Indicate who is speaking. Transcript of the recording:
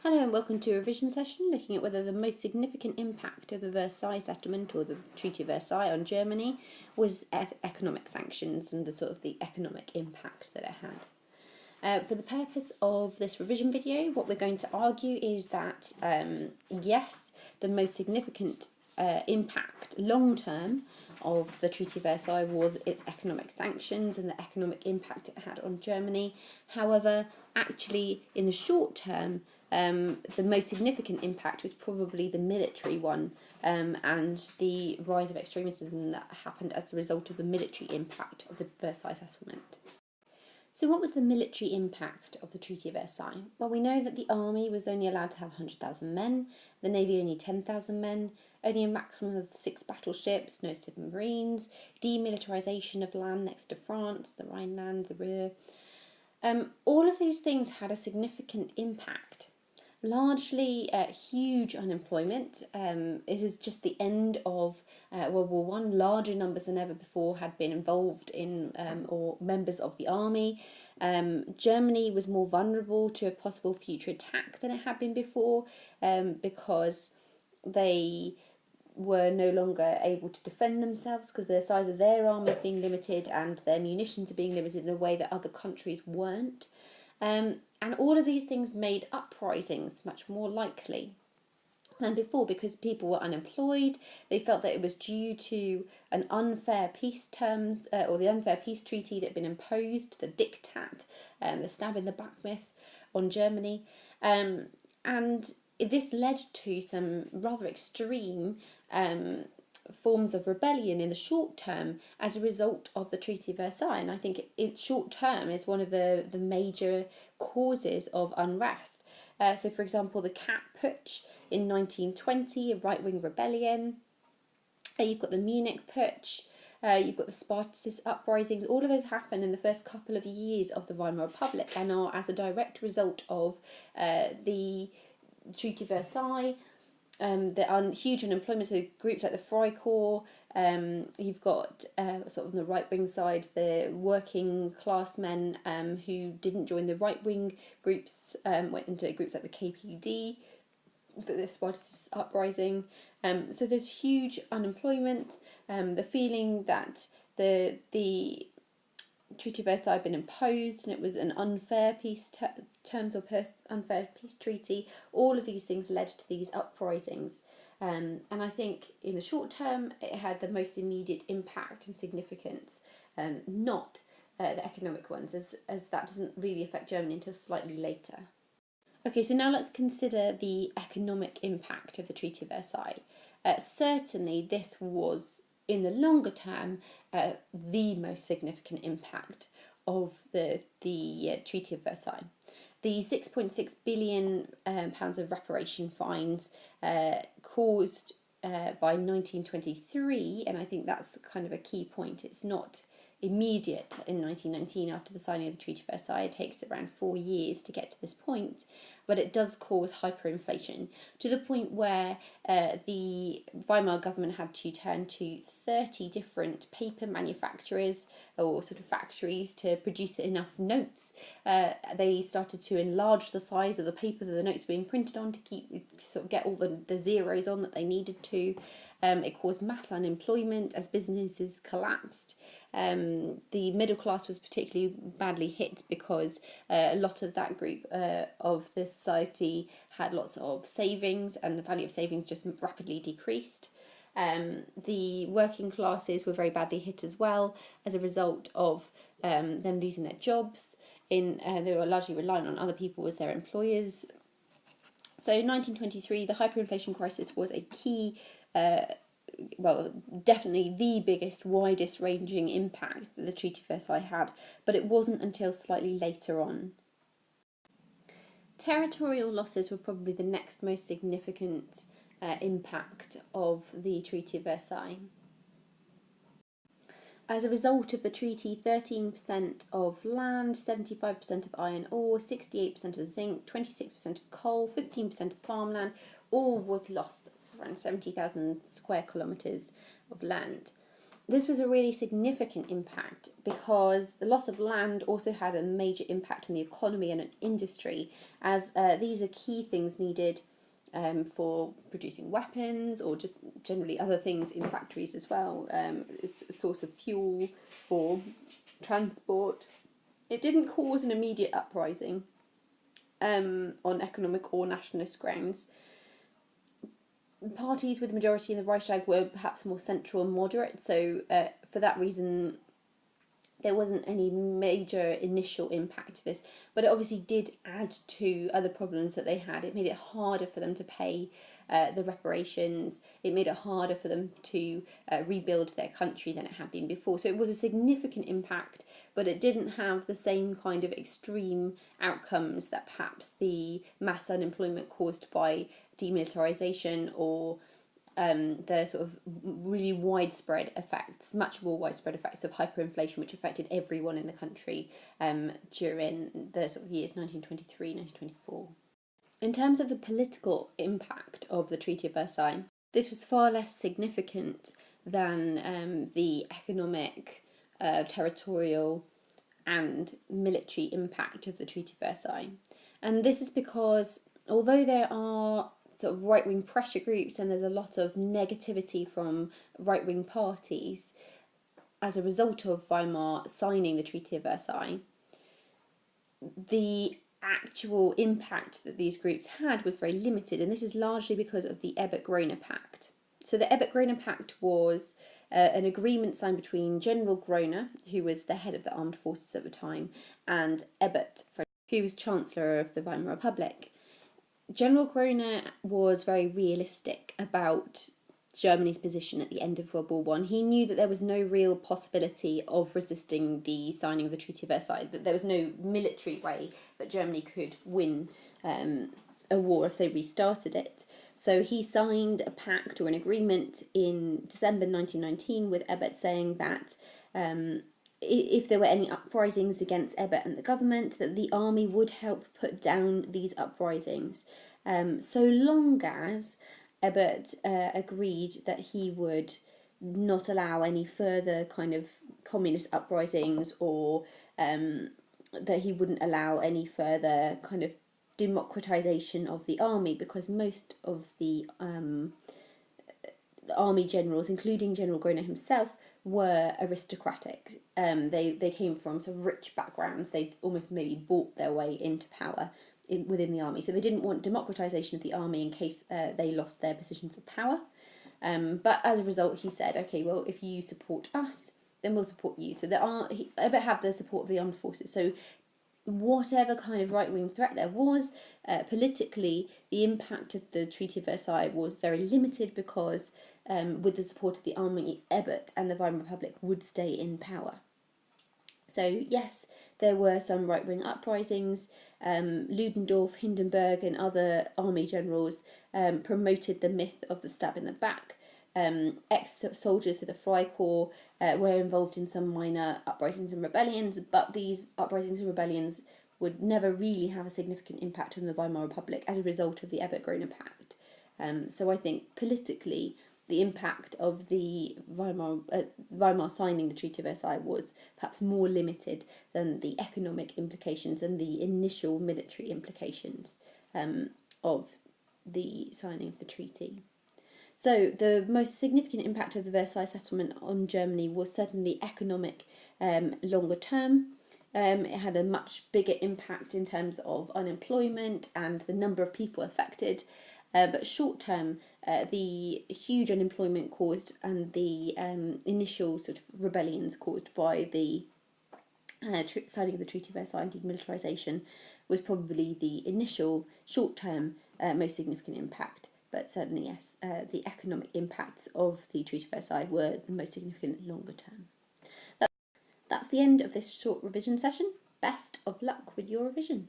Speaker 1: Hello and welcome to a revision session looking at whether the most significant impact of the Versailles settlement or the Treaty of Versailles on Germany was economic sanctions and the economic impact that it had. For the purpose of this revision video, what we're going to argue is that yes, the most significant impact long term of the Treaty of Versailles was its economic sanctions and the economic impact it had on Germany. However, actually in the short term, the most significant impact was probably the military one, and the rise of extremism that happened as a result of the military impact of the Versailles settlement. So what was the military impact of the Treaty of Versailles? Well, we know that the army was only allowed to have 100,000 men, the navy only 10,000 men, only a maximum of 6 battleships, no submarines, demilitarisation of land next to France, the Rhineland, the Ruhr. All of these things had a significant impact. Largely huge unemployment. It is just the end of World War One. Larger numbers than ever before had been involved in or members of the army. Germany was more vulnerable to a possible future attack than it had been before, because they were no longer able to defend themselves because the size of their armies being limited and their munitions are being limited in a way that other countries weren't. And all of these things made uprisings much more likely than before because people were unemployed. They felt that it was due to an unfair peace terms or the unfair peace treaty that had been imposed, the diktat, the stab in the back myth on Germany. And this led to some rather extreme forms of rebellion in the short term as a result of the Treaty of Versailles. And I think it short term is one of the major causes of unrest. So, for example, the Kapp Putsch in 1920, a right-wing rebellion. You've got the Munich Putsch. You've got the Spartacist uprisings. All of those happen in the first couple of years of the Weimar Republic and are as a direct result of the Treaty of Versailles. The huge unemployment, so groups like the Freikorps, you've got sort of on the right-wing side, the working class men who didn't join the right-wing groups, went into groups like the KPD, for the Spartacist uprising. So there's huge unemployment, the feeling that the Treaty of Versailles had been imposed and it was an unfair peace unfair peace treaty. All of these things led to these uprisings, and I think in the short term it had the most immediate impact and significance, not the economic ones, as that doesn't really affect Germany until slightly later. Okay, so now let's consider the economic impact of the Treaty of Versailles. Certainly this was, in the longer term, the most significant impact of the Treaty of Versailles. The £6.6 billion of reparation fines caused by 1923, and I think that's kind of a key point. It's not immediate in 1919 after the signing of the Treaty of Versailles. It takes around 4 years to get to this point, but it does cause hyperinflation to the point where the Weimar government had to turn to 30 different paper manufacturers or sort of factories to produce enough notes. They started to enlarge the size of the paper that the notes were being printed on to get all the zeros on that they needed to. It caused mass unemployment as businesses collapsed. The middle class was particularly badly hit because a lot of that group of the society had lots of savings, and the value of savings just rapidly decreased. The working classes were very badly hit as well as a result of them losing their jobs. They were largely reliant on other people as their employers. So in 1923, the hyperinflation crisis was a key, definitely the biggest, widest ranging impact that the Treaty of Versailles had, but it wasn't until slightly later on. Territorial losses were probably the next most significant impact of the Treaty of Versailles. As a result of the treaty, 13% of land, 75% of iron ore, 68% of zinc, 26% of coal, 15% of farmland, all was lost. That's around 70,000 square kilometres of land. this was a really significant impact because the loss of land also had a major impact on the economy and on industry, as these are key things needed for producing weapons or just generally other things in factories as well. It's a source of fuel for transport. It didn't cause an immediate uprising on economic or nationalist grounds. Parties with the majority in the Reichstag were perhaps more central and moderate, so for that reason there wasn't any major initial impact to this, but it obviously did add to other problems that they had. It made it harder for them to pay the reparations. It made it harder for them to rebuild their country than it had been before. So it was a significant impact, but it didn't have the same kind of extreme outcomes that perhaps the mass unemployment caused by demilitarization or the sort of really widespread effects, much more widespread effects of hyperinflation, which affected everyone in the country during the sort of years 1923, 1924. In terms of the political impact of the Treaty of Versailles, this was far less significant than the economic, territorial and military impact of the Treaty of Versailles. And this is because although there are sort of right-wing pressure groups and there's a lot of negativity from right-wing parties as a result of Weimar signing the Treaty of Versailles, the actual impact that these groups had was very limited, and this is largely because of the Ebert-Groener Pact. So the Ebert-Groener Pact was an agreement signed between General Groener, who was the head of the armed forces at the time, and Ebert, who was Chancellor of the Weimar Republic. General Groener was very realistic about Germany's position at the end of World War I. He knew that there was no real possibility of resisting the signing of the Treaty of Versailles, that there was no military way that Germany could win a war if they restarted it. So he signed a pact or an agreement in December 1919 with Ebert saying that if there were any uprisings against Ebert and the government, that the army would help put down these uprisings, so long as Ebert agreed that he would not allow any further kind of communist uprisings, or that he wouldn't allow any further kind of democratization of the army, because most of the army generals, including General Groener himself, were aristocratic. They came from sort of rich backgrounds. They almost maybe bought their way into power within the army. So they didn't want democratization of the army in case they lost their positions of power. But as a result, he said, okay, well, if you support us, then we'll support you. So Ebert had the support of the armed forces. So whatever kind of right-wing threat there was, politically, the impact of the Treaty of Versailles was very limited because with the support of the army, Ebert and the Weimar Republic would stay in power. So yes, there were some right-wing uprisings. Ludendorff, Hindenburg and other army generals promoted the myth of the stab in the back. Ex-soldiers of the Freikorps were involved in some minor uprisings and rebellions, but these uprisings and rebellions would never really have a significant impact on the Weimar Republic as a result of the Ebert-Groener Pact. So I think politically, the impact of the Weimar signing the Treaty of Versailles was perhaps more limited than the economic implications and the initial military implications of the signing of the treaty. So the most significant impact of the Versailles settlement on Germany was certainly economic longer term. It had a much bigger impact in terms of unemployment and the number of people affected. But short term, the huge unemployment caused and the initial sort of rebellions caused by the signing of the Treaty of Versailles and demilitarization was probably the initial short term most significant impact. But certainly, yes, the economic impacts of the Treaty of Versailles were the most significant longer term. That's the end of this short revision session. Best of luck with your revision.